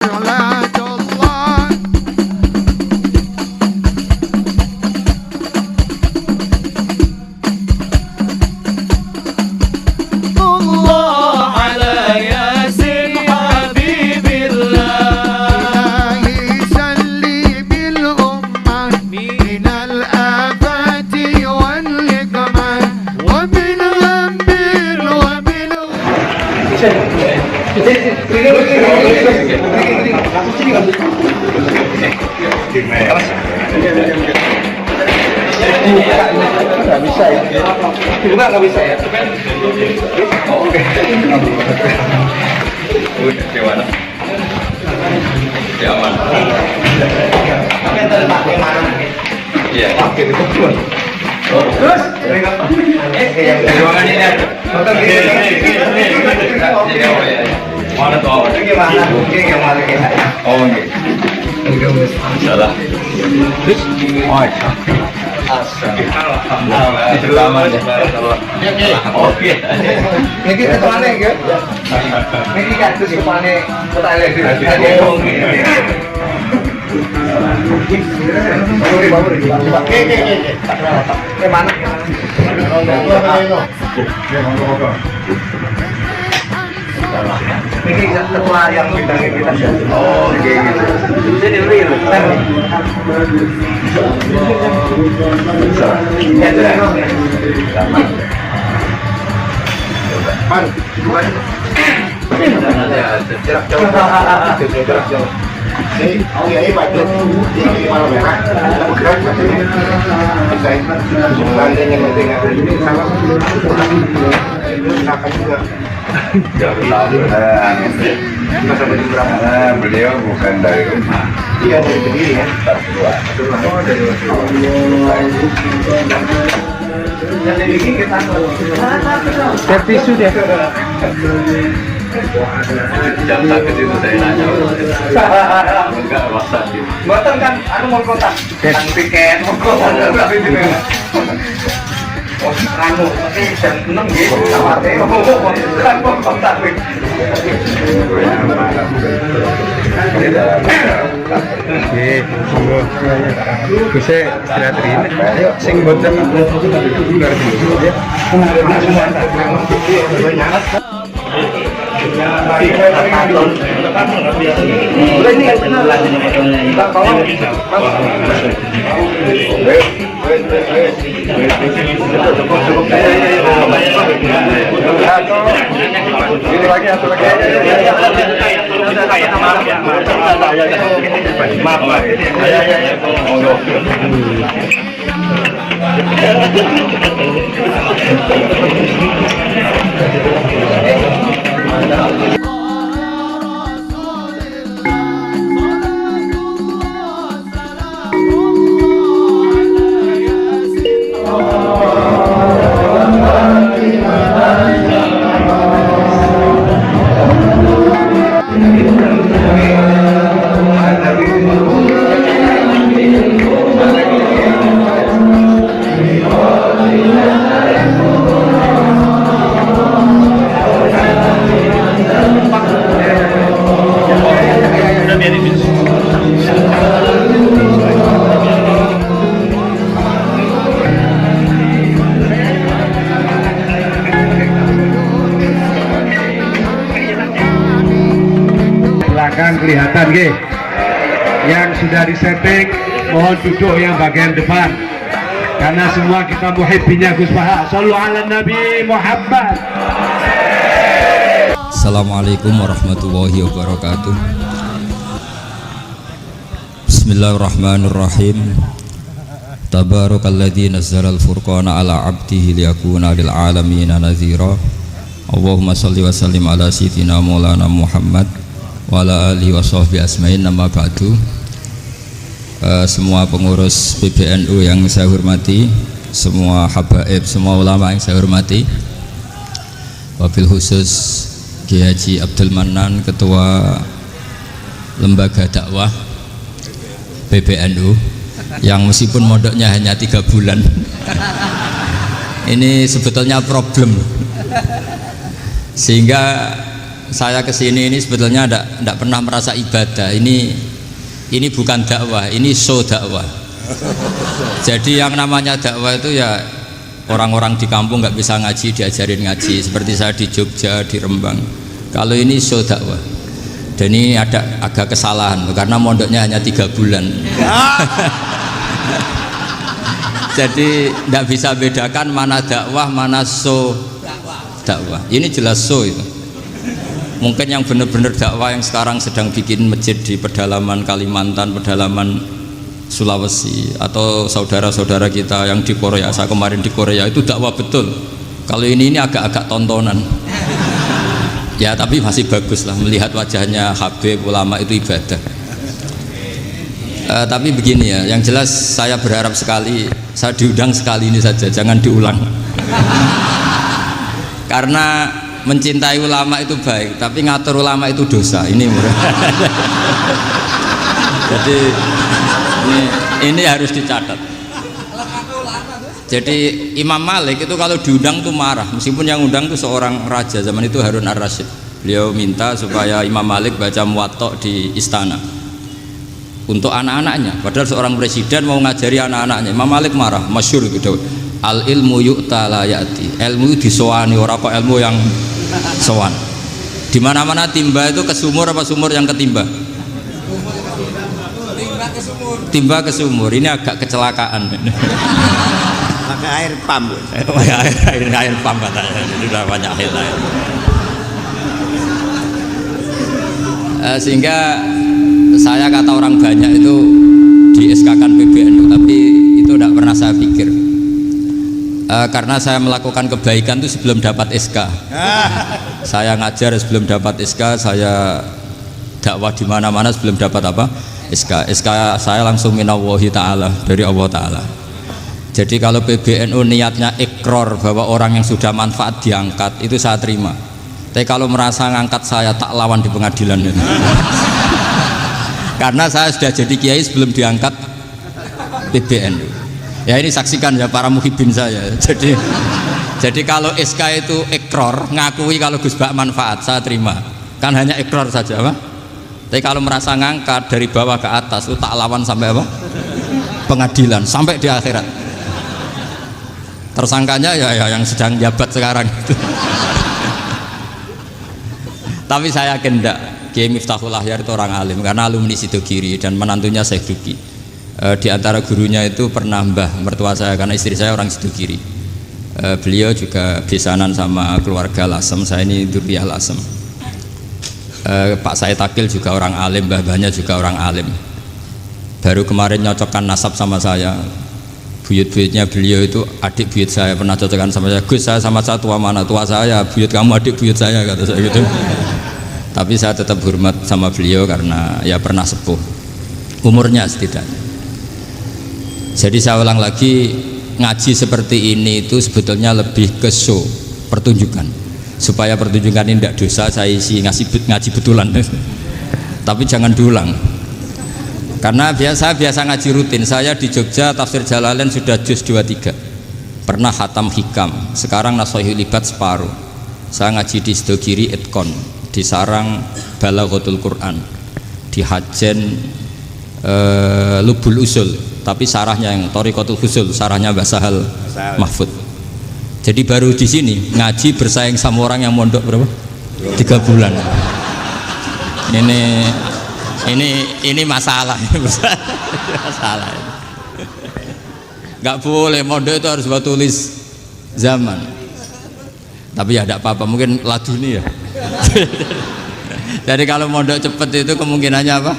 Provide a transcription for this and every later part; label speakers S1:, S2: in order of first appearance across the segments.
S1: صلاة الله
S2: الله على ياسين حبيب الله
S1: إلهي سلي بالأمة من الآفات والنقمة ومن هم ومن
S3: Nggak bisa ya? Juga nggak bisa ya? Oh, oke.
S4: Gimana? Ya aman.
S3: Tapi yang tadi pakai mana?
S4: Iya.
S3: Pakai itu pun. Terus? Yang ruangan ini ada.
S4: Mana tuh?
S3: Itu gimana? Mungkin yang mana kita?
S4: Oh, gitu. Salah. Terus? Oh, iya. Alhamdulillah. Selamat ya. Oke.
S3: Niki ketuane ya. Niki kados kepane petale dhewe. Oke, mana? Niki ketua yang bidangnya kita. Oh, gitu. Jadi real.
S4: Beliau bukan dari rumah.
S3: Iya, dari Kediri ya. Tisu dia.
S4: Jam sakit itu saya nanya. Enggak masa gitu.
S3: Boten kan, aku mau kontak. Tang tiket, mau kontak. Tapi itu anu, tapi jam 6 gitu. Sama teh, mau kontak.
S5: Oke, monggo. Bisa istirahat rene. Ayo sing boten
S3: Ini lagi satu lagi. Maaf, Pak.
S5: Silakan kelihatan nggih. Yang sudah disetting mohon duduk yang bagian depan. Karena semua kita muhibbinya Gus Baha. Shallu ala Nabi Muhammad.
S6: Assalamualaikum warahmatullahi wabarakatuh. Bismillahirrahmanirrahim. Tabarakalladzi nazzalal furqana ala 'abdihi liyakuna lil 'alamina nadhira. Allahumma shalli wa sallim ala sayyidina Maulana Muhammad wa ala alihi wa sahbihi asma'in. Nama ba'du. Semua pengurus PBNU yang saya hormati, semua habaib, semua ulama yang saya hormati, wabil khusus Kiai Haji Abdul Manan, Ketua Lembaga Dakwah PBNU, yang meskipun mondoknya hanya 3 bulan ini sebetulnya problem, sehingga saya kesini ini sebetulnya tidak pernah merasa ibadah. Ini bukan dakwah, ini show dakwah. Jadi yang namanya dakwah itu ya orang-orang di kampung nggak bisa ngaji diajarin ngaji, seperti saya di Jogja, di Rembang. Kalau ini show dakwah, dan ini ada agak kesalahan karena mondoknya hanya 3 bulan. Jadi tidak bisa bedakan mana dakwah, mana show dakwah. Ini jelas show itu. Mungkin yang benar-benar dakwah yang sekarang sedang bikin masjid di pedalaman Kalimantan, pedalaman Sulawesi, atau saudara-saudara kita yang di Korea. Saya kemarin di Korea itu dakwah betul. Kalau ini agak-agak tontonan. Ya tapi masih bagus lah melihat wajahnya Habib ulama itu ibadah. Tapi begini ya, yang jelas saya berharap sekali saya diundang sekali ini saja, jangan diulang. Karena mencintai ulama itu baik, tapi ngatur ulama itu dosa. Ini jadi ini harus dicatat. Jadi Imam Malik itu kalau diundang tuh marah, meskipun yang undang tuh seorang raja zaman itu, Harun ar-Rasyid. Beliau minta supaya Imam Malik baca Muwatta di istana untuk anak-anaknya, padahal seorang presiden mau ngajari anak-anaknya. Imam Malik marah, masyhur gitu. Al ilmu yu'ta la ya'ti. Ilmu disowani, ora kok ilmu yang sowan. Di mana-mana timba itu ke sumur apa sumur yang ketimba? Timba ke sumur. Ini agak kecelakaan.
S2: Pakai air pump.
S6: air pump katanya. Sudah banyak air. Sehingga saya kata orang banyak itu di SK-kan PBNU, tapi itu tidak pernah saya pikir. Karena saya melakukan kebaikan itu sebelum dapat SK. Saya ngajar sebelum dapat SK, saya dakwah di mana-mana sebelum dapat apa? SK. SK saya langsung minallahi ta'ala, dari Allah Ta'ala. Jadi kalau PBNU niatnya ikrar bahwa orang yang sudah manfaat diangkat, itu saya terima. Tapi kalau merasa ngangkat saya, tak lawan di pengadilan. Karena saya sudah jadi kiai sebelum diangkat PBNU. Ya ini saksikan ya para muhibin saya. Jadi kalau SK itu ikrar, ngakui kalau Gus Bak manfaat, saya terima. Kan hanya ikrar saja, apa? Tapi kalau merasa ngangkat dari bawah ke atas, itu tak lawan sampai apa? Pengadilan, sampai di akhirat. Tersangkanya ya yang sedang jabat sekarang. Tapi saya yakin enggak, Kiai Miftahul Ahyar itu orang alim karena alumni Sidogiri dan menantunya Syekh Duki. Di antara gurunya itu pernah mbah mertua saya, karena istri saya orang Sidogiri. Beliau juga besanan sama keluarga Lasem, saya ini Durriyah Lasem. Pak Said Akil juga orang alim, mbah-mbahnya juga orang alim. Baru kemarin nyocokkan nasab sama saya. Buyut-buyutnya beliau itu adik buyut saya, pernah cocokkan sama saya. Gus, saya sama saya tua mana? Tua saya, buyut kamu adik buyut saya, kata saya gitu. Tapi saya tetap hormat sama beliau karena ya pernah sepuh umurnya setidaknya. Jadi saya ulang lagi, ngaji seperti ini itu sebetulnya lebih ke show, pertunjukan. Supaya pertunjukan ini tidak dosa, saya isi ngaji betulan. Tapi jangan diulang. Karena biasa ngaji rutin. Saya di Jogja tafsir Jalalain sudah juz 23. Pernah khatam hikam. Sekarang Nashihul Ibad separuh. Saya ngaji di Sidogiri Itkon, di Sarang Balaghatul Quran, di Hajen Lubul Usul, tapi sarahnya yang Thariqatul Husul, sarahnya Mbah Sahal Mahfud. Jadi baru di sini ngaji bersaing sama orang yang mondok berapa? 3 bulan. Ini masalah. Masalah. Nggak boleh mondok itu harus buat tulis zaman. Tapi ya tidak apa-apa, mungkin laduni ya. Jadi kalau mondok cepet itu kemungkinannya apa?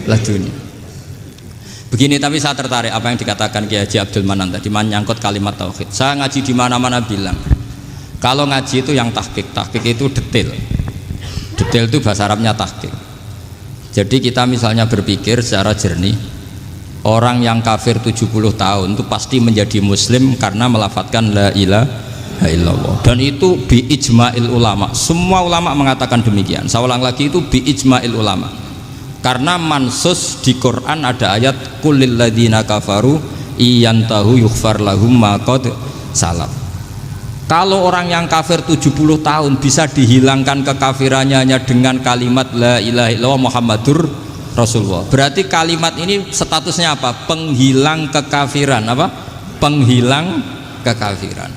S6: Laduni. Begini, tapi saya tertarik apa yang dikatakan Kiai Haji Abdul Manan tadi, menyangkut kalimat tauhid. Saya ngaji di mana-mana bilang, kalau ngaji itu yang tahqiq itu detail. Detail itu bahasa Arabnya tahqiq. Jadi kita misalnya berpikir secara jernih, orang yang kafir 70 tahun itu pasti menjadi muslim karena melafadzkan la ilaha illallah, dan itu bi ijma'il ulama. Semua ulama mengatakan demikian. Saya ulang lagi, itu bi ijma'il ulama. Karena mansus di Quran ada ayat kulil ladzina kafaru iyantahu yughfar lahum ma qad salaf. Kalau orang yang kafir 70 tahun bisa dihilangkan kekafirannya hanya dengan kalimat la ilaha illallah Muhammadur Rasulullah. Berarti kalimat ini statusnya apa? Penghilang kekafiran, apa? Penghilang kekafiran.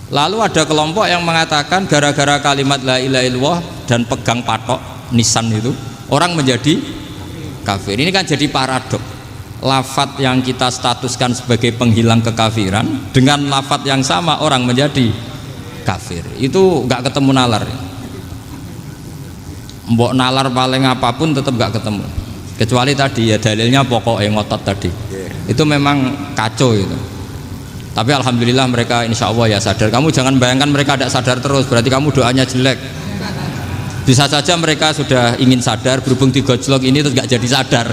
S6: Lalu ada kelompok yang mengatakan gara-gara kalimat la ilaha illallah dan pegang patok nisan itu orang menjadi kafir. Ini kan jadi paradok. Lafat yang kita statuskan sebagai penghilang kekafiran dengan lafat yang sama orang menjadi kafir. Itu nggak ketemu nalar. Mbok nalar paling apapun tetap nggak ketemu. Kecuali tadi ya dalilnya pokoknya ngotot tadi. Itu memang kacau itu. Tapi alhamdulillah mereka insya Allah ya sadar. Kamu jangan bayangkan mereka tidak sadar terus, berarti kamu doanya jelek. Bisa saja mereka sudah ingin sadar, berhubung digojlok ini terus nggak jadi sadar.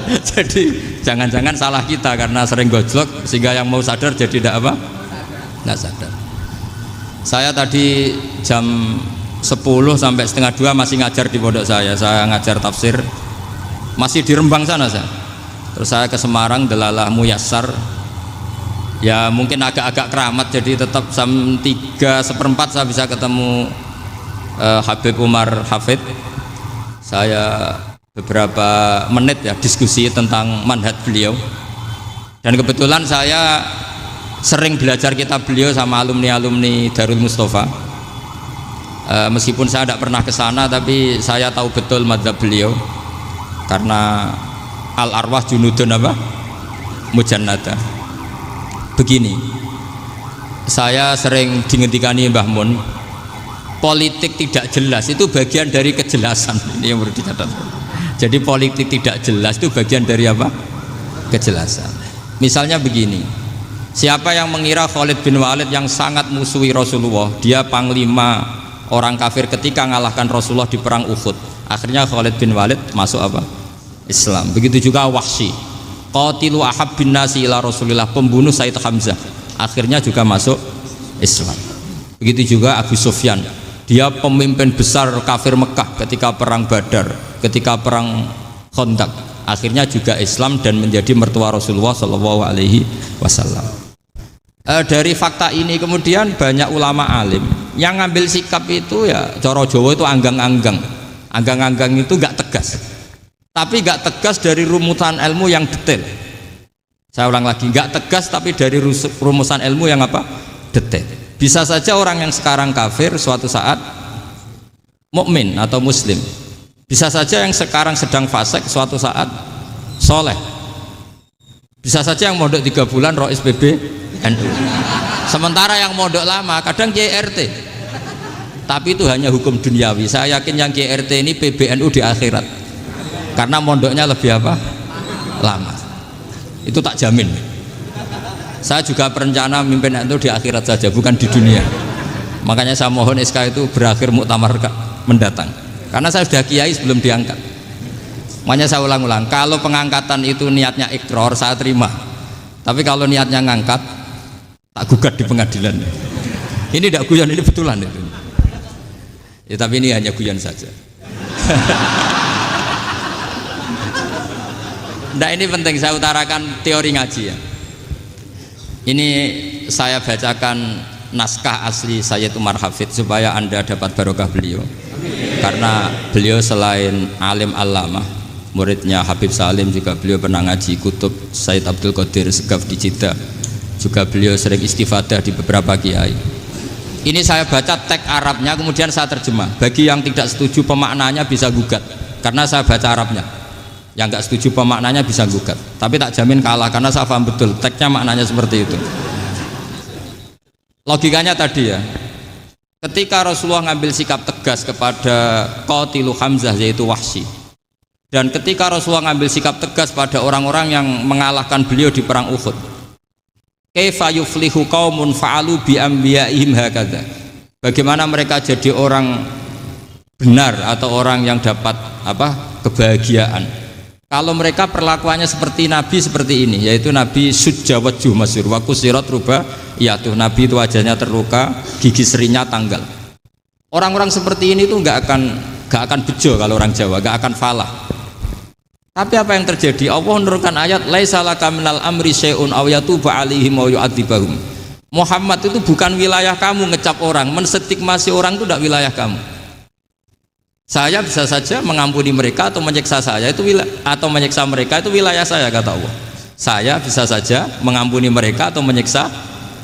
S6: Jadi jangan-jangan salah kita karena sering gojlok sehingga yang mau sadar jadi tidak apa? Nggak sadar. Saya tadi jam 10 sampai setengah 2 masih ngajar di pondok saya ngajar tafsir masih di Rembang sana saya. Terus saya ke Semarang Delalah Muyassar, ya mungkin agak-agak keramat jadi tetap jam 3:4 saya bisa ketemu Habib Umar Hafid. Saya beberapa menit ya diskusi tentang manhaj beliau, dan kebetulan saya sering belajar kitab beliau sama alumni-alumni Darul Mustafa. Meskipun saya tidak pernah ke sana, tapi saya tahu betul madzhab beliau karena al arwah junudun apa? Mujannada. Begini, saya sering dingendikani Mbah Mun, politik tidak jelas itu bagian dari kejelasan. Ini yang perlu dicatat. Jadi politik tidak jelas itu bagian dari apa? Kejelasan. Misalnya begini, siapa yang mengira Khalid bin Walid yang sangat musuhi Rasulullah, dia panglima orang kafir ketika ngalahkan Rasulullah di perang Uhud, akhirnya Khalid bin Walid masuk apa? Islam. Begitu juga Wahsy, qatilu ahabbin nasi ila Rasulillah, pembunuh Sayyid Hamzah, akhirnya juga masuk Islam. Begitu juga Abu Sufyan, dia pemimpin besar kafir Mekah ketika perang Badar, ketika perang Khandaq, akhirnya juga Islam dan menjadi mertua Rasulullah Shallallahu Alaihi Wasallam. Dari fakta ini kemudian banyak ulama alim yang ngambil sikap itu ya coro Jawa itu anggang-anggang itu nggak tegas, tapi nggak tegas dari rumusan ilmu yang detail. Saya ulang lagi, nggak tegas tapi dari rumusan ilmu yang apa? Detail. Bisa saja orang yang sekarang kafir suatu saat mukmin atau muslim, bisa saja yang sekarang sedang fasik suatu saat soleh, bisa saja yang mondok 3 bulan rois PB NU. Sementara yang mondok lama kadang Kiai RT, tapi itu hanya hukum duniawi. Saya yakin yang Kiai RT ini PBNU di akhirat karena mondoknya lebih apa? Lama. Itu tak jamin. Saya juga berencana mimpin NU di akhirat saja, bukan di dunia. Makanya saya mohon SK itu berakhir muktamar mendatang, karena saya sudah kiai sebelum diangkat. Makanya saya ulang-ulang, kalau pengangkatan itu niatnya ikror saya terima, tapi kalau niatnya ngangkat tak gugat di pengadilan. Ini tidak guyon, ini betulan itu. Ya, tapi ini hanya guyon saja. Nah, ini penting saya utarakan teori ngaji ya. Ini saya bacakan naskah asli Sayyid Umar Hafid supaya Anda dapat barokah beliau. Karena beliau selain alim allamah, muridnya Habib Salim, juga beliau pernah ngaji kutub Sayyid Abdul Qadir Segaf di Jeddah. Juga beliau sering istifadah di beberapa kiai. Ini saya baca teks Arabnya kemudian saya terjemah. Bagi yang tidak setuju pemaknanya bisa gugat, karena saya baca Arabnya. Yang nggak setuju pemaknanya bisa gugat, tapi tak jamin kalah karena saya paham betul teksnya maknanya seperti itu. Logikanya tadi ya, ketika Rasulullah ngambil sikap tegas kepada qatilu Hamzah yaitu Wahsy, dan ketika Rasulullah ngambil sikap tegas pada orang-orang yang mengalahkan beliau di perang Uhud, kaifa yuflihu qaumun fa'alu bi anbiya'ihim hakadha, bagaimana mereka jadi orang benar atau orang yang dapat apa? Kebahagiaan kalau mereka perlakuannya seperti Nabi seperti ini, yaitu Nabi sujawajjuh masyhur wa kusirat ruba, yaitu Nabi itu wajahnya terluka, gigi serinya tanggal. Orang-orang seperti ini tuh nggak akan bejo kalau orang Jawa, nggak akan falah. Tapi apa yang terjadi? Allah menurunkan ayat laisa laka minal amri syai'un aw yatuba 'alaihim aw yu'adzibahum. Muhammad itu bukan wilayah kamu ngecap orang, menstigmasi orang itu tidak wilayah kamu. Saya bisa saja mengampuni mereka atau menyiksa saya itu atau menyiksa mereka itu wilayah saya, kata Allah. Saya bisa saja mengampuni mereka atau menyiksa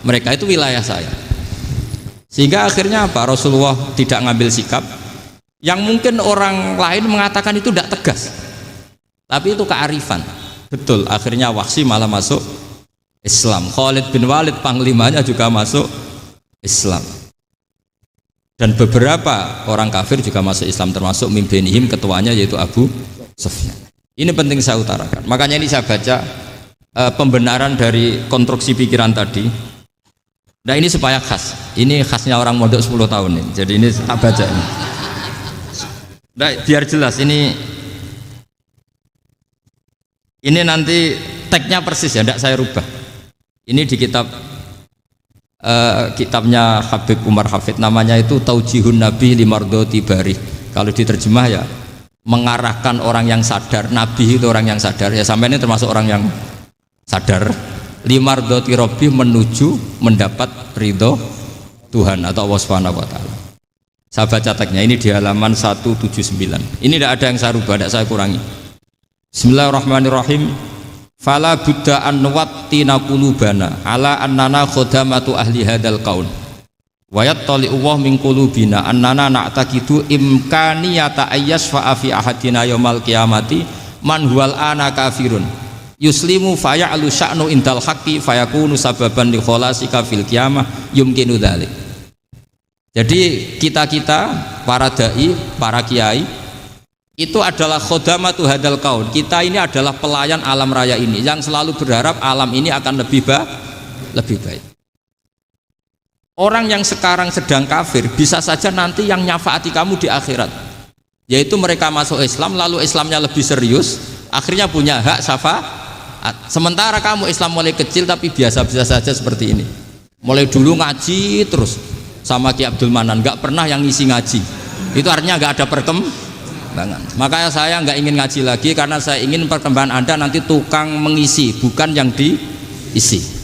S6: mereka itu wilayah saya. Sehingga akhirnya apa? Rasulullah tidak ngambil sikap yang mungkin orang lain mengatakan itu tidak tegas, tapi itu kearifan. Betul, akhirnya Wahsy malah masuk Islam. Khalid bin Walid panglimanya juga masuk Islam. Dan beberapa orang kafir juga masuk Islam, termasuk mimbenihim, ketuanya yaitu Abu Sufyan. Ini penting saya utarakan. Makanya ini saya baca pembenaran dari konstruksi pikiran tadi. Nah ini supaya khas. Ini khasnya orang mondok 10 tahun ini. Jadi ini tak baca ini. Nah, biar jelas ini nanti tagnya persis ya, tidak saya rubah. Ini di kitabnya Habib Umar Hafid, namanya itu Taujihun Nabi Limardoti Bari. Kalau diterjemah ya mengarahkan orang yang sadar. Nabi itu orang yang sadar ya, sampai ini termasuk orang yang sadar. Limardoti Robbi, menuju mendapat ridho Tuhan atau Allah Subhanahu wa Ta'ala. Saya baca tagnya ini di halaman 179. Ini tidak ada yang saya rubah, tidak saya kurangi. Bismillahirrahmanirrahim. Fala buddha an nuwattina qulubana ala annana khodamatu ahli hadal qaun wa yattali Allah min qulubina annana na'taqidu imkaniyata ayyasfa'a fi ahadina yaumal qiyamati man huwal ana kafirun yuslimu faya'lu sya'nu indal haqqi fayakunu sababan li kholasika fil qiyamah yumkinu dzalik. Jadi kita para dai, para kiai itu adalah khodamatu hadal kaun. Kita ini adalah pelayan alam raya ini yang selalu berharap alam ini akan lebih baik. Orang yang sekarang sedang kafir bisa saja nanti yang nyafaati kamu di akhirat, yaitu mereka masuk Islam lalu Islamnya lebih serius, akhirnya punya hak syafaat. Sementara kamu Islam mulai kecil tapi biasa-biasa saja seperti ini, mulai dulu ngaji terus sama Ki Abdul Manan, nggak pernah yang ngisi ngaji, itu artinya nggak ada perkembangan. Makanya saya nggak ingin ngaji lagi karena saya ingin perkembangan Anda nanti tukang mengisi, bukan yang diisi.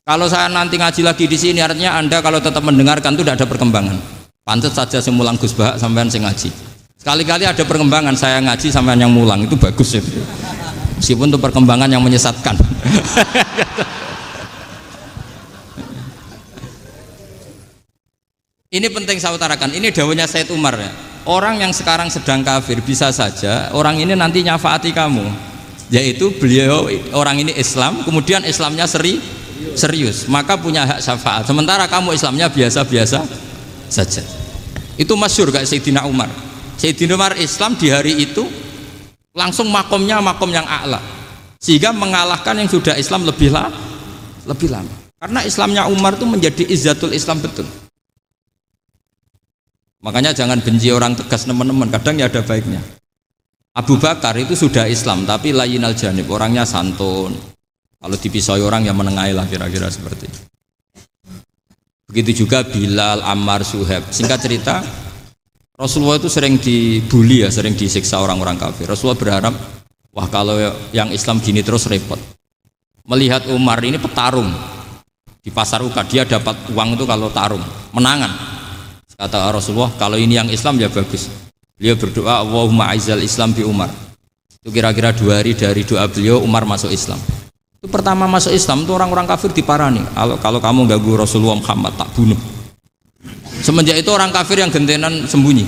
S6: Kalau saya nanti ngaji lagi di sini, artinya Anda kalau tetap mendengarkan itu tidak ada perkembangan. Pantas saja semulang Gus Bahak sampean sing ngaji. Sekali-kali ada perkembangan, saya ngaji sampean yang mulang, itu bagus ya. Meskipun itu perkembangan yang menyesatkan. Ini penting saya utarakan. Ini dawuhnya Said Umar ya. Orang yang sekarang sedang kafir bisa saja orang ini nanti nyafaati kamu, yaitu beliau orang ini Islam, kemudian Islamnya serius, maka punya hak syafaat. Sementara kamu Islamnya biasa-biasa saja. Itu masyhur kayak Sayyidina Umar. Sayyidina Umar Islam di hari itu langsung makomnya makom yang a'la, sehingga mengalahkan yang sudah Islam lebih lama. Karena Islamnya Umar itu menjadi izzatul Islam betul. Makanya jangan benci orang tegas teman-teman, kadang ya ada baiknya. Abu Bakar itu sudah Islam tapi layinal janib, orangnya santun. Kalau dipisoi orang yang menengahi lah, kira-kira seperti itu. Begitu juga Bilal, Ammar, Suhaib. Singkat cerita, Rasulullah itu sering dibully ya, sering disiksa orang-orang kafir. Rasulullah berharap, wah kalau yang Islam gini terus repot. Melihat Umar ini petarung di pasar Uka, dia dapat uang itu kalau tarung, menangan. Kata Rasulullah, kalau ini yang Islam ya bagus. Beliau berdoa, Allahumma aizal Islam bi Umar. Itu kira-kira 2 hari dari doa beliau, Umar masuk Islam. Itu pertama masuk Islam itu orang-orang kafir diparani. Kalau kamu ganggu Rasulullah Muhammad tak bunuh. Semenjak itu orang kafir yang gentenan sembunyi.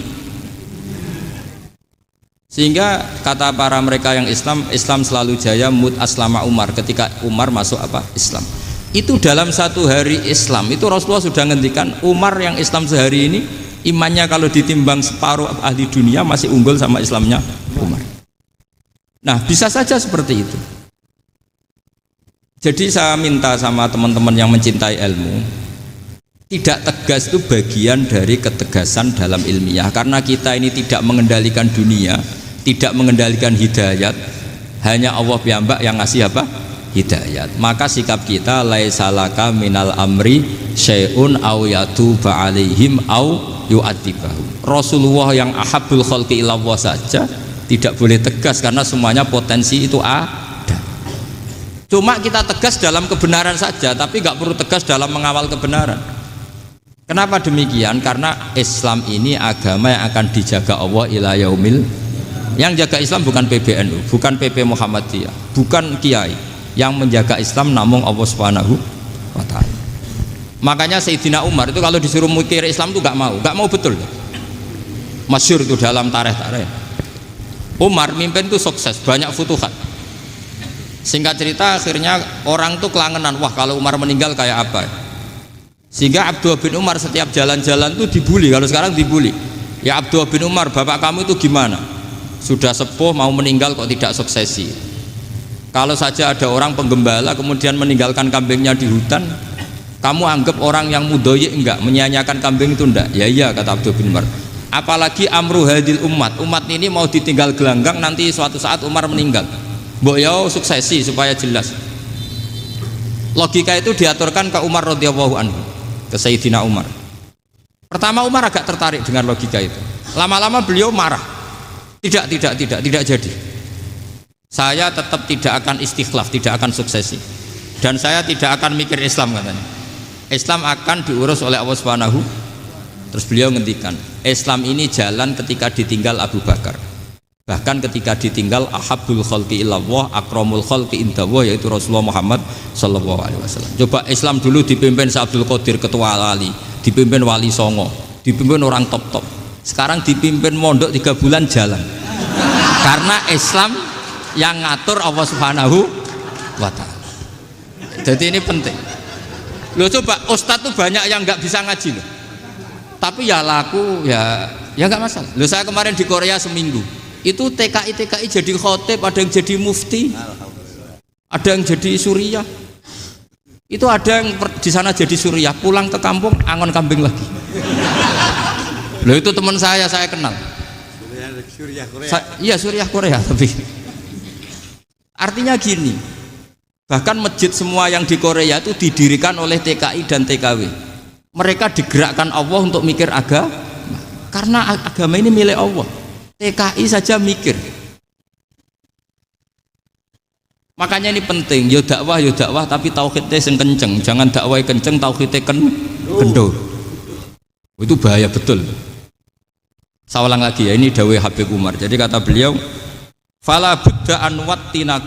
S6: Sehingga kata para mereka yang Islam selalu jaya mut aslama Umar, ketika Umar masuk Islam. Itu dalam satu hari Islam itu Rasulullah sudah ngendikan Umar yang Islam sehari ini imannya kalau ditimbang separuh ahli dunia masih unggul sama Islamnya Umar. Nah bisa saja seperti itu. Jadi saya minta sama teman-teman yang mencintai ilmu, tidak tegas itu bagian dari ketegasan dalam ilmiah, karena kita ini tidak mengendalikan dunia, tidak mengendalikan hidayat, hanya Allah piyambak yang ngasih hidayat. Maka sikap kita laisalaka minal amri syai'un au yatuba alaihim au yu'adzibahum. Rasulullah yang ahabbul khalqi ilallah saja tidak boleh tegas karena semuanya potensi itu ada. Cuma kita tegas dalam kebenaran saja, tapi nggak perlu tegas dalam mengawal kebenaran. Kenapa demikian? Karena Islam ini agama yang akan dijaga Allah ila yaumil. Yang jaga Islam bukan PBNU, bukan PP Muhammadiyah, bukan kiai. Yang menjaga Islam namun Allah Subhanahu wa taala. Makanya Sayyidina Umar itu kalau disuruh mikir Islam itu nggak mau betul. Masyhur itu dalam tarikh-tarikh. Umar mimpin itu sukses, banyak futuhat. Singkat cerita akhirnya orang tuh kelangenan, wah kalau Umar meninggal kayak apa. Sehingga Abdullah bin Umar setiap jalan-jalan tuh dibully, kalau sekarang dibully. Ya Abdullah bin Umar, bapak kamu itu gimana? Sudah sepuh mau meninggal kok tidak suksesi. Kalau saja ada orang penggembala kemudian meninggalkan kambingnya di hutan, kamu anggap orang yang mudoyik enggak, menyanyiakan kambing itu enggak? Ya iya, kata Abdullah bin Umar. Apalagi amru hadil umat ini mau ditinggal gelanggang, nanti suatu saat Umar meninggal. Mbok yo suksesi supaya jelas. Logika itu diaturkan ke Umar radhiyallahu anhu, ke Sayyidina Umar. Pertama Umar agak tertarik dengan logika itu. Lama-lama beliau marah. Tidak jadi. Saya tetap tidak akan istikhlaf, tidak akan suksesi. Dan saya tidak akan mikir Islam, katanya. Islam akan diurus oleh Allah Subhanahu. Terus beliau ngendikan, Islam ini jalan ketika ditinggal Abu Bakar. Bahkan ketika ditinggal ahabbul khalqi illallah akramul khalqi indallah, yaitu Rasulullah Muhammad sallallahu alaihi wasallam. Coba Islam dulu dipimpin Syekh Abdul Qadir ketua wali, dipimpin Wali Songo, dipimpin orang top-top. Sekarang dipimpin mondok 3 bulan jalan. Karena Islam yang ngatur Allah Subhanahu wa taala. Jadi ini penting. Loh coba ustadz tuh banyak yang nggak bisa ngaji loh. Tapi ya laku ya nggak masalah. Loh saya kemarin di Korea seminggu. Itu TKI jadi khotib, ada yang jadi mufti, ada yang jadi suriah. Itu ada yang di sana jadi suriah, pulang ke kampung angon kambing lagi. Loh itu teman saya kenal. Iya suriah Korea tapi. Artinya gini, bahkan masjid semua yang di Korea itu didirikan oleh TKI dan TKW. Mereka digerakkan Allah untuk mikir agama, karena agama ini milik Allah. TKI saja mikir. Makanya ini penting, yo dakwah tapi tauhidnya sing kenceng, jangan dakwah kenceng tauhidnya kendor. Itu bahaya betul. Saya ulang lagi ya, ini dawuh Habib Umar. Jadi kata beliau, fala budda an wattina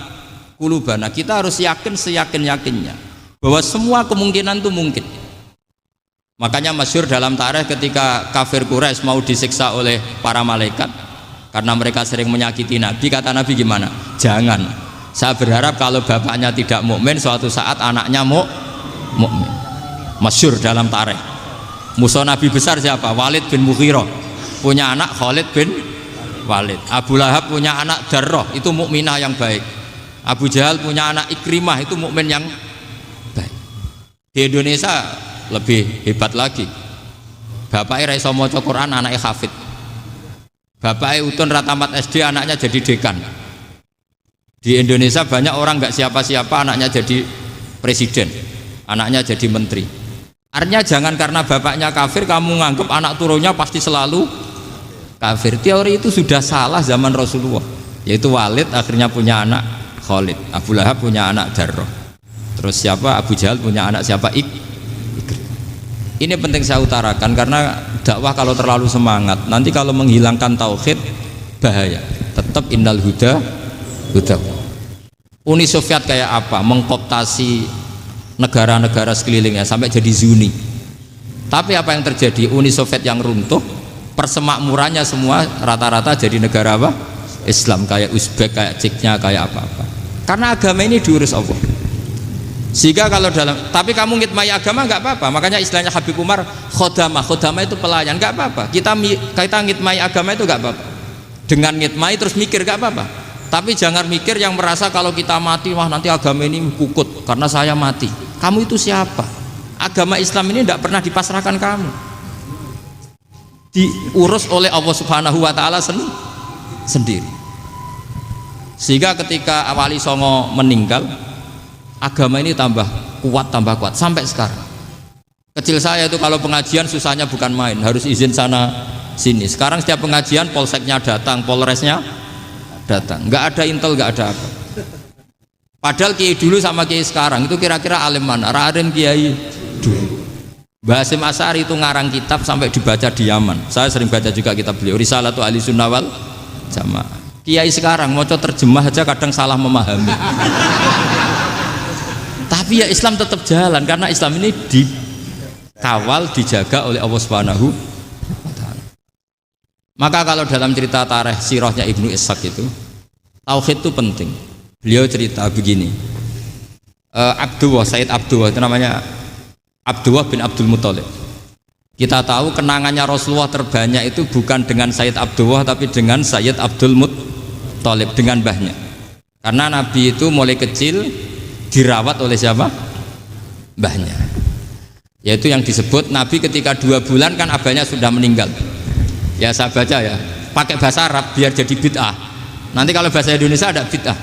S6: qulubana. Kita harus yakin seyakin-yakinnya bahwa semua kemungkinan itu mungkin. Makanya masyhur dalam tarikh ketika kafir Quraisy mau disiksa oleh para malaikat karena mereka sering menyakiti Nabi, kata Nabi gimana? Jangan. Saya berharap kalau bapaknya tidak mukmin, suatu saat anaknya mukmin. Masyhur dalam tarikh. Musuh Nabi besar siapa? Walid bin Mughirah. Punya anak Khalid bin Walid. Abu Lahab punya anak Darrah, itu mukminah yang baik. Abu Jahal punya anak Ikrimah, itu mukmin yang baik. Di Indonesia lebih hebat lagi. Bapaknya ra iso maca Quran, anaknya hafid. Bapaknya Utun Ratamat SD, anaknya jadi dekan. Di Indonesia banyak orang nggak siapa-siapa, anaknya jadi presiden, anaknya jadi menteri. Artinya jangan karena bapaknya kafir kamu nganggep anak turunnya pasti selalu kafir. Teori itu sudah salah zaman Rasulullah. Yaitu Walid akhirnya punya anak Khalid, Abu Lahab punya anak Darrah. Terus siapa? Abu Jahal punya anak siapa? Ini penting saya utarakan karena dakwah kalau terlalu semangat, nanti kalau menghilangkan tauhid bahaya. Tetap innal huda. Uni Soviet kayak apa? Mengkooptasi negara-negara sekelilingnya sampai jadi Zuni. Tapi apa yang terjadi? Uni Soviet yang runtuh, persemakmurannya semua rata-rata jadi negara apa? Islam, kayak Uzbek, kayak Ceknya, kayak apa-apa. Karena agama ini diurus Allah. Sehingga kalau tapi kamu ngitmai agama nggak apa-apa. Makanya istilahnya Habib Umar khodamah itu pelayan, nggak apa-apa. Kita ngitmai agama itu nggak apa-apa. Dengan ngitmai terus mikir nggak apa-apa. Tapi jangan mikir yang merasa kalau kita mati, wah nanti agama ini kukut karena saya mati. Kamu itu siapa? Agama Islam ini tidak pernah dipasrahkan kamu. Diurus oleh Allah Subhanahu wa taala sendiri. Sehingga ketika Wali Songo meninggal, agama ini tambah kuat sampai sekarang. Kecil saya itu kalau pengajian susahnya bukan main, harus izin sana sini. Sekarang setiap pengajian polseknya datang, polresnya datang, nggak ada intel, nggak ada apa. Padahal kiai dulu sama kiai sekarang itu kira-kira alim mana? Alim kiai dulu. Mbah Hasyim Asy'ari itu ngarang kitab sampai dibaca di Yaman. Saya sering baca juga kitab beliau, Risalatu Ahli Sunnah wal Jamaah. Kiai sekarang mau terjemah aja kadang salah memahami. Tapi ya Islam tetap jalan karena Islam ini dikawal, dijaga oleh Allah Subhanahu wa Ta'ala. Maka kalau dalam cerita tarikh sirahnya Ibnu Ishaq itu tauhid itu penting. Beliau cerita begini, Abdullah, Sayyid Abdullah itu namanya Abdullah bin Abdul Muthalib. Kita tahu kenangannya Rasulullah terbanyak itu bukan dengan Sayyid Abdullah tapi dengan Sayyid Abdul Muthalib, dengan mbahnya. Karena Nabi itu mulai kecil dirawat oleh siapa? Mbahnya. Yaitu yang disebut Nabi ketika 2 bulan kan abahnya sudah meninggal. Ya saya baca ya, pakai bahasa Arab biar jadi bid'ah. Nanti kalau bahasa Indonesia ada bid'ah.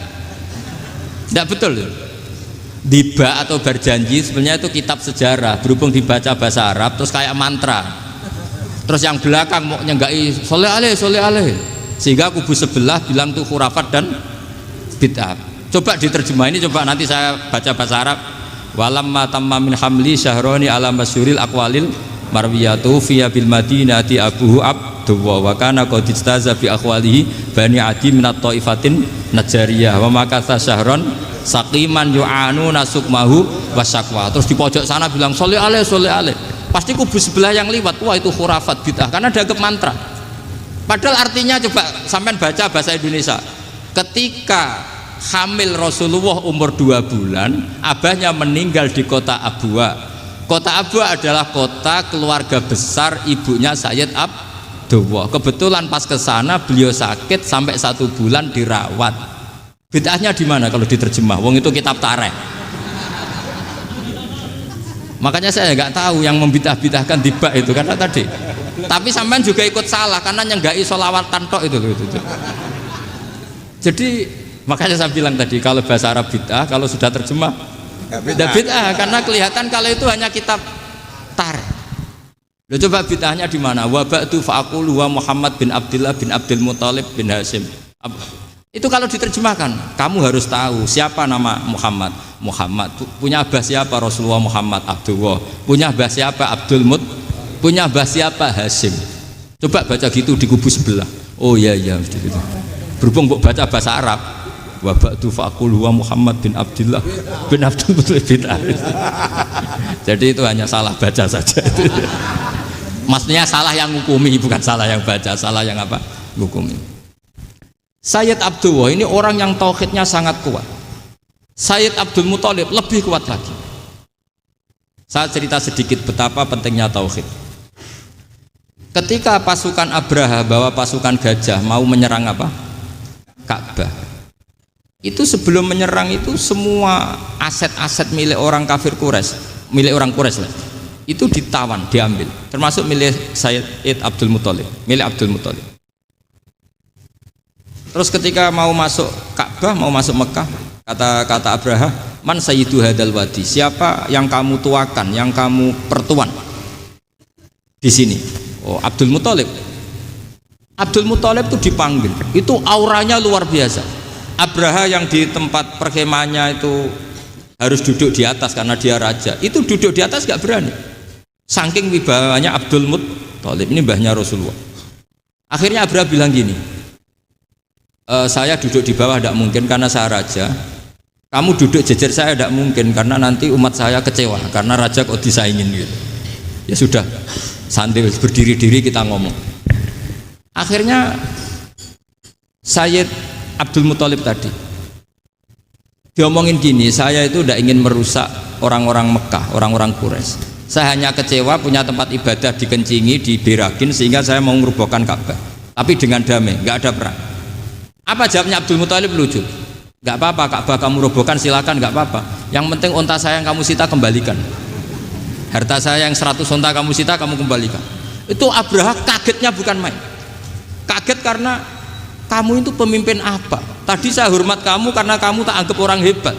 S6: Tidak betul. Diba atau berjanji sebenarnya itu kitab sejarah, berhubung dibaca bahasa Arab terus kayak mantra. Terus yang belakang mau nyenggai soleh aleh, sehingga kubu sebelah bilang tuh khurafat dan bid'ah. Coba diterjemah ini, coba nanti saya baca bahasa Arab. Walamma tamma min hamli syahroni ala masyuril aqwalil marwiyatu fiya bil madinati abuhu Abdullah wa kana qad istaza bi akhwalihi bani adi minat taifatin najariyah wa makatha syahron saqiman yu'anu nasukmahu wasyakwa. Terus di pojok sana bilang soleh aleh, pasti kubu sebelah yang liwat, wah itu khurafat bid'ah karena dianggap mantra. Padahal artinya coba sampean baca bahasa Indonesia, ketika hamil Rasulullah umur 2 bulan, abahnya meninggal di kota Abwa. Kota Abwa adalah kota keluarga besar ibunya Sayyid Abdullah. Kebetulan pas ke sana beliau sakit sampai 1 bulan dirawat. Bid'ahnya di mana kalau diterjemah? Wong itu kitab tarikh. Makanya saya nggak tahu yang membidah-bidahkan tiba itu karena tadi. Tapi sampean juga ikut salah karena nyenggai sholawatan tok itu. Jadi makanya saya bilang tadi kalau bahasa Arab bid'ah, kalau sudah terjemah tidak bid'ah karena kelihatan kalau itu hanya kitab tarikh. Loh, coba bid'ahnya di mana? Wa ba'du fa'aqulu wa Muhammad bin Abdullah bin Abdul Muthalib bin Hasyim. Itu kalau diterjemahkan, kamu harus tahu siapa nama Muhammad. Muhammad punya abah siapa? Rasulullah Muhammad Abdullah. Punya abah siapa? Abdul Mut. Punya abah siapa? Hasyim. Coba baca gitu di kubu sebelah. Oh iya gitu. Berhubung baca bahasa Arab. Wa ba'du fa'aqulu wa Muhammad bin Abdullah bin Abdul Muthalib bin Hasyim. Jadi itu hanya salah baca saja. Maksudnya salah yang ngukumi, bukan salah yang baca, salah yang apa? Ngukumi. Sayyid Abdullah ini orang yang tauhidnya sangat kuat. Sayyid Abdul Muthalib lebih kuat lagi. Saya cerita sedikit betapa pentingnya tauhid. Ketika pasukan Abraha bawa pasukan gajah mau menyerang apa? Ka'bah. Itu sebelum menyerang itu semua aset-aset milik orang kafir Quraisy, milik orang Quraisy lah. Itu ditawan, diambil, termasuk milik Sayyid Abdul Muthalib, milik Abdul Muthalib. Terus ketika mau masuk Ka'bah, mau masuk Mekah, kata Abraha, man sayyidu hadal wadi, siapa yang kamu tuakan, yang kamu pertuan di sini? Oh, Abdul Muthalib. Abdul Muthalib itu dipanggil, itu auranya luar biasa. Abraha yang di tempat perkemahannya itu harus duduk di atas karena dia raja, itu duduk di atas gak berani, saking wibawanya Abdul Muthalib, ini mbahnya Rasulullah. Akhirnya Abraha bilang gini, saya duduk di bawah tidak mungkin karena saya raja, kamu duduk jejer saya tidak mungkin karena nanti umat saya kecewa karena raja kok disaingin gitu. Ya sudah, santai berdiri-diri kita ngomong. Akhirnya Sayyid Abdul Muthalib tadi diomongin gini, saya itu tidak ingin merusak orang-orang Mekah, orang-orang Quraisy. Saya hanya kecewa punya tempat ibadah dikencingi, diberakin sehingga saya mau merubuhkan Ka'bah, tapi dengan damai, nggak ada perang. Apa jawabnya Abdul Muthalib? Lucu. Nggak apa-apa, Ka'bah kamu robohkan silakan, nggak apa-apa. Yang penting unta saya yang kamu sita kembalikan. Harta saya yang 100 unta kamu sita kamu kembalikan. Itu Abraha kagetnya bukan main. Kaget karena kamu itu pemimpin apa? Tadi saya hormat kamu karena kamu tak anggap orang hebat.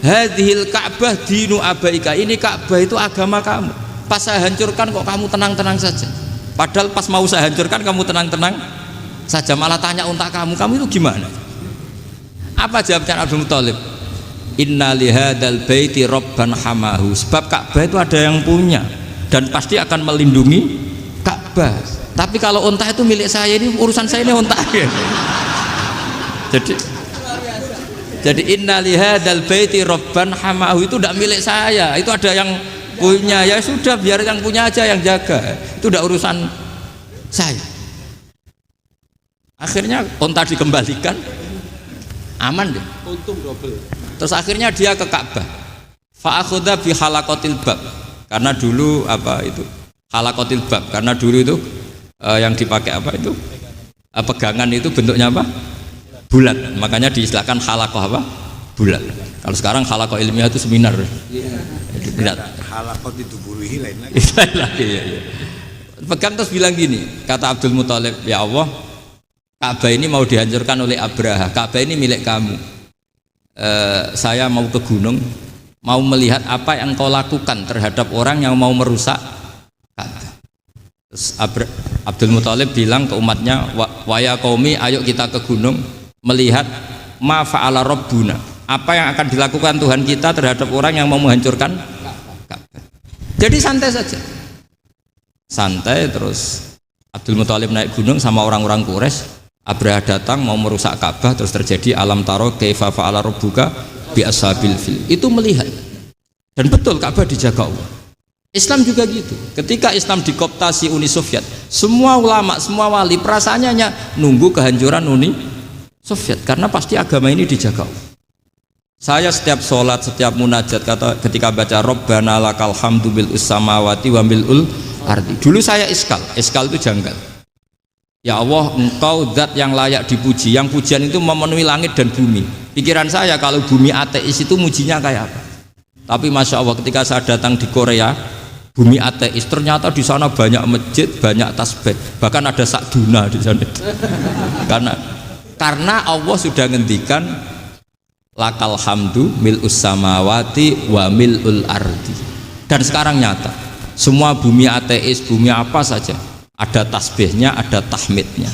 S6: Hadhil Ka'bah dinu abaika, ini Ka'bah itu agama kamu. Pas saya hancurkan kok kamu tenang-tenang saja. Padahal pas mau saya hancurkan kamu tenang-tenang saja, malah tanya unta kamu itu gimana? Apa jawabnya Abdul Muthalib? inna lihadzal baiti rabban hamahu, sebab Ka'bah itu ada yang punya dan pasti akan melindungi Ka'bah. Tapi kalau unta itu milik saya, ini urusan saya, ini unta. Jadi inna lihadzal baiti rabban hamahu itu tidak milik saya, itu ada yang punya. Ya sudah, biar yang punya aja yang jaga, itu tidak urusan saya. Akhirnya unta dikembalikan, aman deh, untung double. Terus akhirnya dia ke Ka'bah, fa'akhudha bi halaqatil bab, karena dulu apa itu halaqatil bab, karena dulu itu yang dipakai apa itu pegangan itu bentuknya apa, bulat, makanya diistilahkan halaqah apa, bulat. Kalau sekarang halaqah ilmiah itu seminar, bulat.
S2: Halaqah itu buruhi lain lagi.
S6: Iya. Pegang terus bilang gini, kata Abdul Muthalib, ya Allah, Ka'bah ini mau dihancurkan oleh Abraha, Ka'bah ini milik kamu. Saya mau ke gunung, mau melihat apa yang kau lakukan terhadap orang yang mau merusak Ka'bah. Terus Abdul Muthalib bilang ke umatnya, wa ya qaumi, ayo kita ke gunung melihat ma fa'ala rabbuna, apa yang akan dilakukan Tuhan kita terhadap orang yang mau menghancurkan Ka'bah. Jadi santai saja, santai. Terus Abdul Muthalib naik gunung sama orang-orang Quraisy. Abraha datang mau merusak Ka'bah, terus terjadi alam taro kaifa fa'ala rabbuka bi ashabil fil. Itu melihat, dan betul Ka'bah dijaga Allah. Islam juga gitu. Ketika Islam dikooptasi Uni Soviet, semua ulama, semua wali perasaannya hanya nunggu kehancuran Uni Soviet, karena pasti agama ini dijaga Allah. Saya setiap sholat, setiap munajat, ketika baca Rabbana lakal hamdu bil samawati wa mil'ul ardi, dulu saya iskal itu janggal. Ya Allah, engkau zat yang layak dipuji, yang pujian itu memenuhi langit dan bumi. Pikiran saya kalau bumi ateis itu mujinya kayak apa. Tapi Masya Allah, ketika saya datang di Korea, bumi ateis, ternyata di sana banyak masjid, banyak tasbih, bahkan ada sakduna di sana. Karena Allah sudah ngendikan lakal hamdu mil'us samawati wa mil'ul ardi. Dan sekarang nyata, semua bumi ateis, bumi apa saja, ada tasbihnya, ada tahmidnya.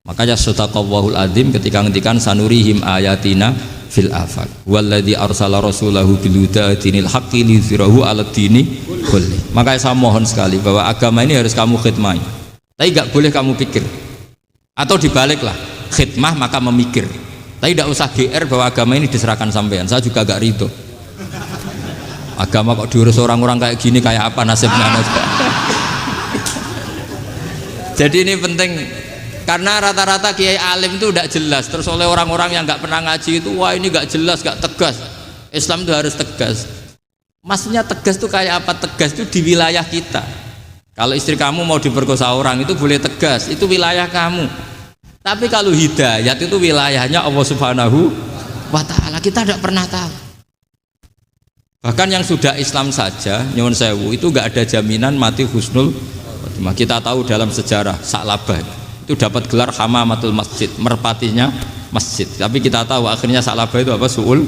S6: Makanya sadaqallahul adzim ketika ngendikan sanurihim ayatina fil afaq walladzi arsala rasulahu bil huda dinil haqqi liyuzhirahu 'alad dini kulli. Makanya saya mohon sekali bahwa agama ini harus kamu khidmah, tapi enggak boleh kamu pikir. Atau dibaliklah, khidmah maka memikir. Tapi tidak usah GR bahwa agama ini diserahkan sampean. Saya juga gak ridho. Agama kok diurus orang-orang kayak gini, kayak apa nasibnya? Jadi ini penting, karena rata-rata kiai alim itu tidak jelas. Terus oleh orang-orang yang nggak pernah ngaji itu, wah ini nggak jelas, nggak tegas. Islam itu harus tegas. Maksudnya tegas itu kayak apa? Tegas itu di wilayah kita. Kalau istri kamu mau diperkosa orang itu boleh tegas, itu wilayah kamu. Tapi kalau hidayat itu wilayahnya Allah Subhanahu wa Ta'ala, kita tidak pernah tahu. Bahkan yang sudah Islam saja, nyuwun sewu, itu nggak ada jaminan mati husnul. Kita tahu dalam sejarah Sa'labah itu dapat gelar hamamatul masjid, merpatinya masjid. Tapi kita tahu akhirnya Sa'labah itu apa? Su'ul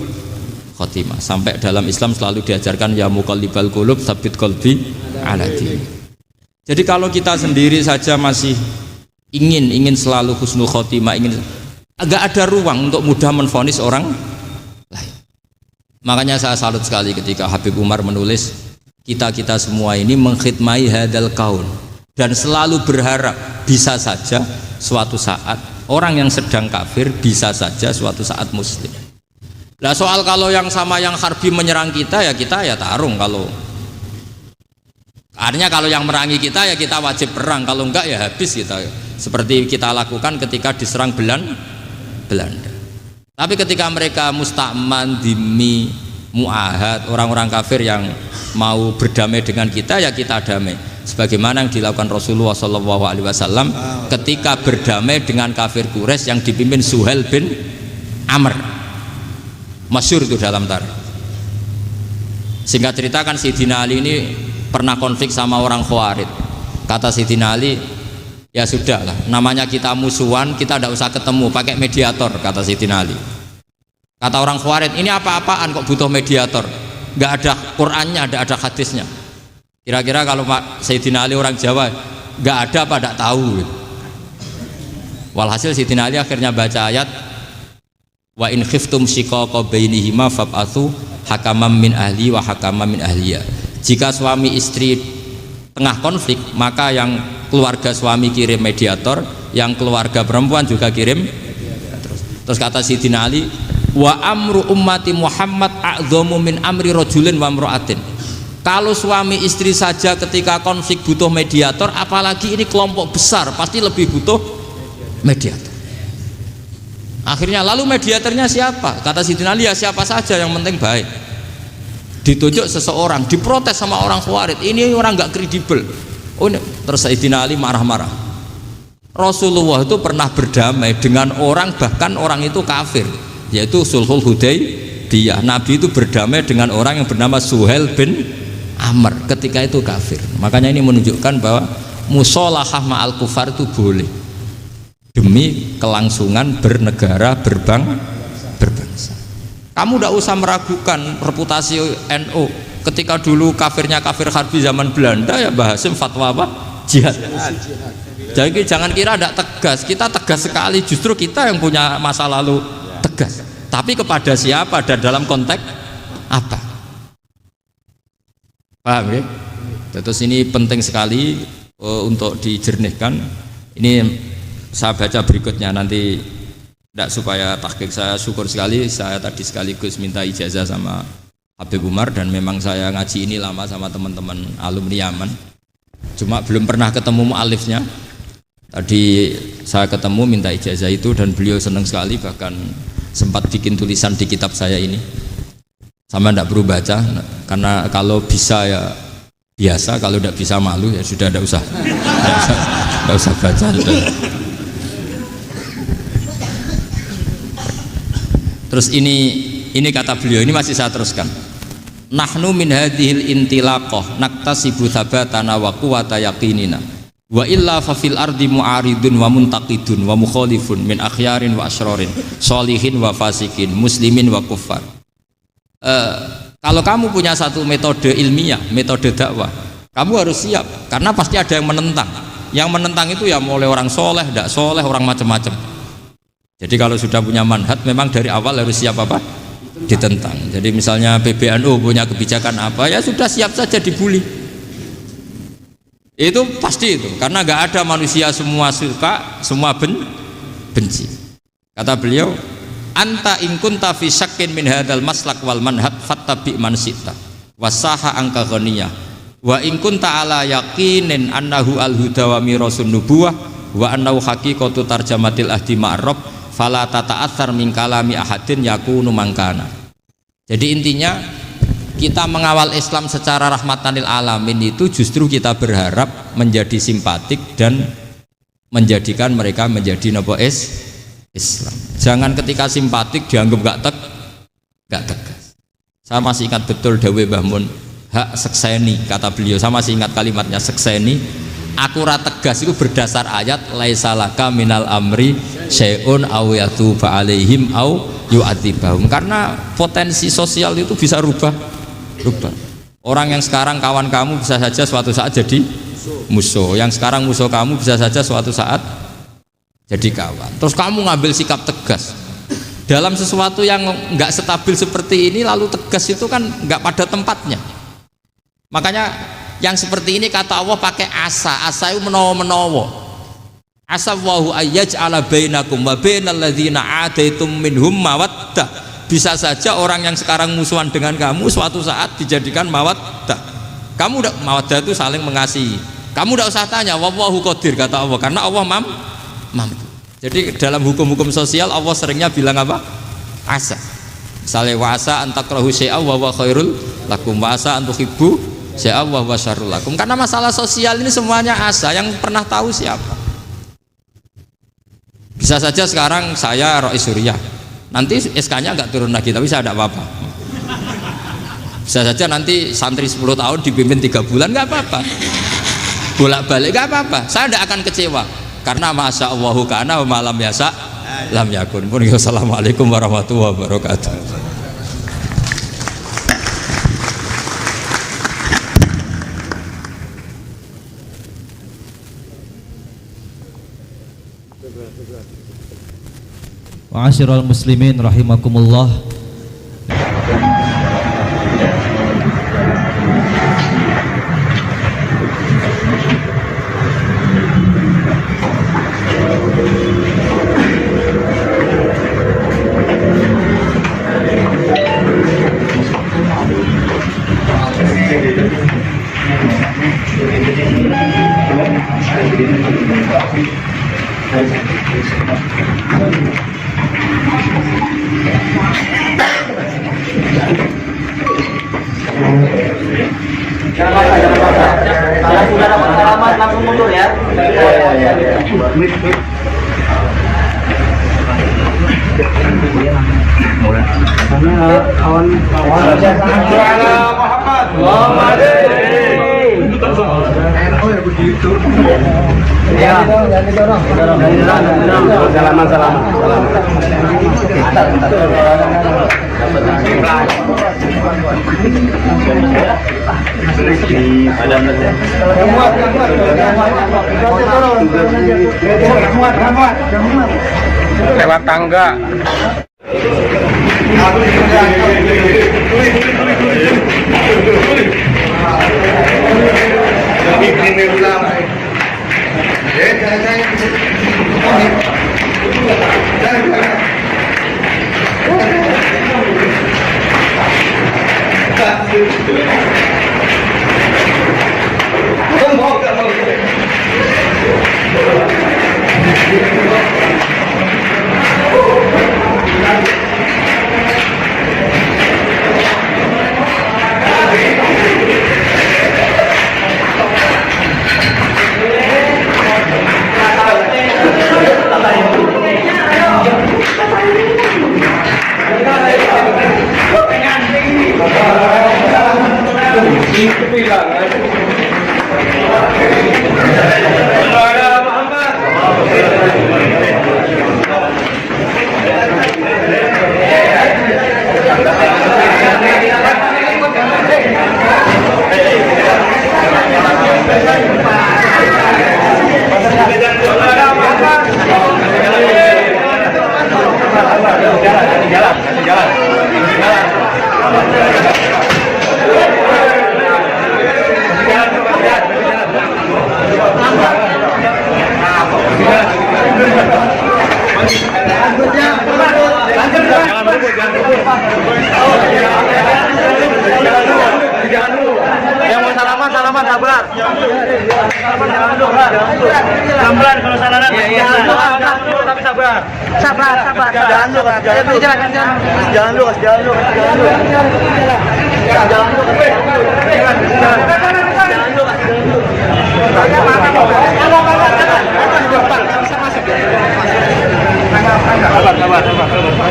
S6: khotimah. Sampai dalam Islam selalu diajarkan ya muqallibal qulub tsabbit qalbi ala din. Jadi kalau kita sendiri saja masih ingin selalu husnul khotimah, agak ada ruang untuk mudah menvonis orang lain. Makanya saya salut sekali ketika Habib Umar menulis kita semua ini mengkhidmati hadal kaun, dan selalu berharap bisa saja suatu saat orang yang sedang kafir bisa saja suatu saat muslim. Nah soal kalau yang sama yang harbi menyerang kita ya tarung. Kalau artinya kalau yang merangi kita ya kita wajib perang, kalau enggak ya habis kita. Seperti kita lakukan ketika diserang Belanda. Tapi ketika mereka musta'man, dhimmi, mu'ahad, orang-orang kafir yang mau berdamai dengan kita ya kita damai. Sebagaimana yang dilakukan Rasulullah SAW ketika berdamai dengan kafir Quraisy yang dipimpin Suhail bin Amr. Masyhur itu dalam tarikh. Singkat cerita kan Sayyidina Ali ini pernah konflik sama orang Khawarij. Kata Sayyidina Ali, ya sudahlah, namanya kita musuhan, kita tidak usah ketemu, pakai mediator, kata Sayyidina Ali. Kata orang Khawarij, ini apa-apaan kok butuh mediator? Nggak ada Qur'annya, nggak ada hadisnya. Kira-kira kalau Pak Sayyidina Ali orang Jawa, nggak ada apa nggak tahu. Walhasil Sayyidina Ali akhirnya baca ayat Wa in khiftum shiqaqa bainihima fab'atsu hakaman min ahli wa hakaman min ahliya. Jika suami istri tengah konflik, maka yang keluarga suami kirim mediator, yang keluarga perempuan juga kirim. Terus kata Sayyidina Ali, wa amru ummati Muhammad a'dhamu min amri rajulin wa imra'atin. Kalau suami istri saja ketika konflik butuh mediator, apalagi ini kelompok besar pasti lebih butuh mediator. Akhirnya lalu mediatornya siapa? Kata Sayyidina Ali, ya siapa saja yang penting baik. Ditunjuk seseorang, diprotes sama orang Khawarij, ini orang nggak kredibel. Oh, terus Sayyidina Ali marah-marah. Rasulullah itu pernah berdamai dengan orang, bahkan orang itu kafir, yaitu Sulhul Hudaybiyah. Nabi itu berdamai dengan orang yang bernama Suhail bin Amr, ketika itu kafir. Makanya ini menunjukkan bahwa musolahah ma'al kufar itu boleh demi kelangsungan bernegara, berbangsa. Kamu tidak usah meragukan reputasi NU. Ketika dulu kafirnya kafir harbi zaman Belanda, ya Mbah Hasim fatwa apa? Jihad. Jadi jangan kira tidak tegas, kita tegas sekali. Justru kita yang punya masa lalu tegas. Tapi kepada siapa dan dalam konteks apa? Paham ya? Terus ini penting sekali untuk dijernihkan. Ini saya baca berikutnya nanti, tidak supaya tahqiq. Saya syukur sekali, saya tadi sekaligus minta ijazah sama Habib Umar, dan memang saya ngaji ini lama sama teman-teman alumni Yaman, cuma belum pernah ketemu mu'alifnya. Tadi saya ketemu minta ijazah itu, dan beliau senang sekali, bahkan sempat bikin tulisan di kitab saya ini. Sama tidak perlu baca, karena kalau bisa ya biasa, kalau tidak bisa malu ya sudah, tidak usah baca sudah. Terus ini kata beliau, ini masih saya teruskan. Nahnu min hadhil intilaqah naktasibu thabatana wa quwwata yaqinina wa illa fa fil ardi mu'aridun wa muntaqidun wa mukhalifun min akhyarin wa asyrarin sholihin wa fasikin muslimin wa kuffar. Kalau kamu punya satu metode ilmiah, metode dakwah, kamu harus siap, karena pasti ada yang menentang. Yang menentang itu ya mulai orang soleh, tidak soleh, orang macam-macam. Jadi kalau sudah punya manhaj, memang dari awal harus siap apa? Ditentang. Jadi misalnya PBNU punya kebijakan apa, ya sudah siap saja dibully. Itu pasti itu, karena nggak ada manusia semua suka, semua benci. Kata beliau, anta in kunta fi syakkin min hadzal maslak wal manhaj fattabi man syi'ta wasaha angka ghaniyah wa in kunta ala yaqinin annahu al huda wa mirasun nubuwah wa annahu haqiqatu tarjamatil ahdi ma'rab fala tata'atsar min kalami ahadin yakunu mangkana. Jadi intinya kita mengawal Islam secara rahmatanil alamin itu justru kita berharap menjadi simpatik dan menjadikan mereka menjadi nopo Islam. Jangan ketika simpatik dianggap gak tegas. Saya masih ingat betul dawuh Mbah Mun, hak sekseni, kata beliau. Saya masih ingat kalimatnya, sekseni akurat tegas itu berdasar ayat laisalaka minal amri syai'un aw yatuba alaihim aw yu'adzibahum, karena potensi sosial itu bisa rubah. Orang yang sekarang kawan kamu bisa saja suatu saat jadi musuh, yang sekarang musuh kamu bisa saja suatu saat jadi kawan. Terus kamu ngambil sikap tegas dalam sesuatu yang nggak stabil seperti ini, lalu tegas itu kan nggak pada tempatnya. Makanya yang seperti ini kata Allah pakai asa itu menawa-menawa. Asa wahu ayyaj'ala bainakum wa bainal ladzina adaitum minhum mawaddah. Bisa saja orang yang sekarang musuhan dengan kamu suatu saat dijadikan mawaddah. Kamu udah mawaddah itu saling mengasihi. Kamu udah usah tanya, wallahu qadir, kata Allah, karena Allah mampu. Jadi dalam hukum-hukum sosial Allah seringnya bilang apa? Asa. Misalnya wasa antakrahu syai'a wa huwa khairul lakum, wasa antuhibbu syai'a wa huwa syarrul lakum. Karena masalah sosial ini semuanya asa, yang pernah tahu siapa. Bisa saja sekarang saya Rois Surya, nanti SK-nya nggak turun lagi, tapi saya tidak apa-apa. Bisa saja nanti santri 10 tahun dipimpin 3 bulan, nggak apa-apa. Bolak-balik nggak apa-apa, saya tidak akan kecewa. Karena masya Allahu kana wa malam yasa lam yakun. Assalamualaikum warahmatullahi wabarakatuh.
S7: Ma'asyiral muslimin rahimakumullah.
S3: Kalau sudah dapat pengalaman langsung mundur ya.
S5: Lewat tangga.
S3: Yang mau salaman sabar. Sabar kalau salaman. Tapi sabar. Sabar. Jalan dulu. Jalan dulu.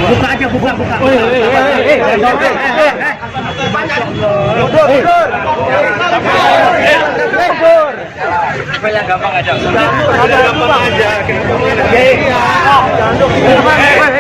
S3: Buka aja, buka. Mundur. Yang gampang aja. Jangan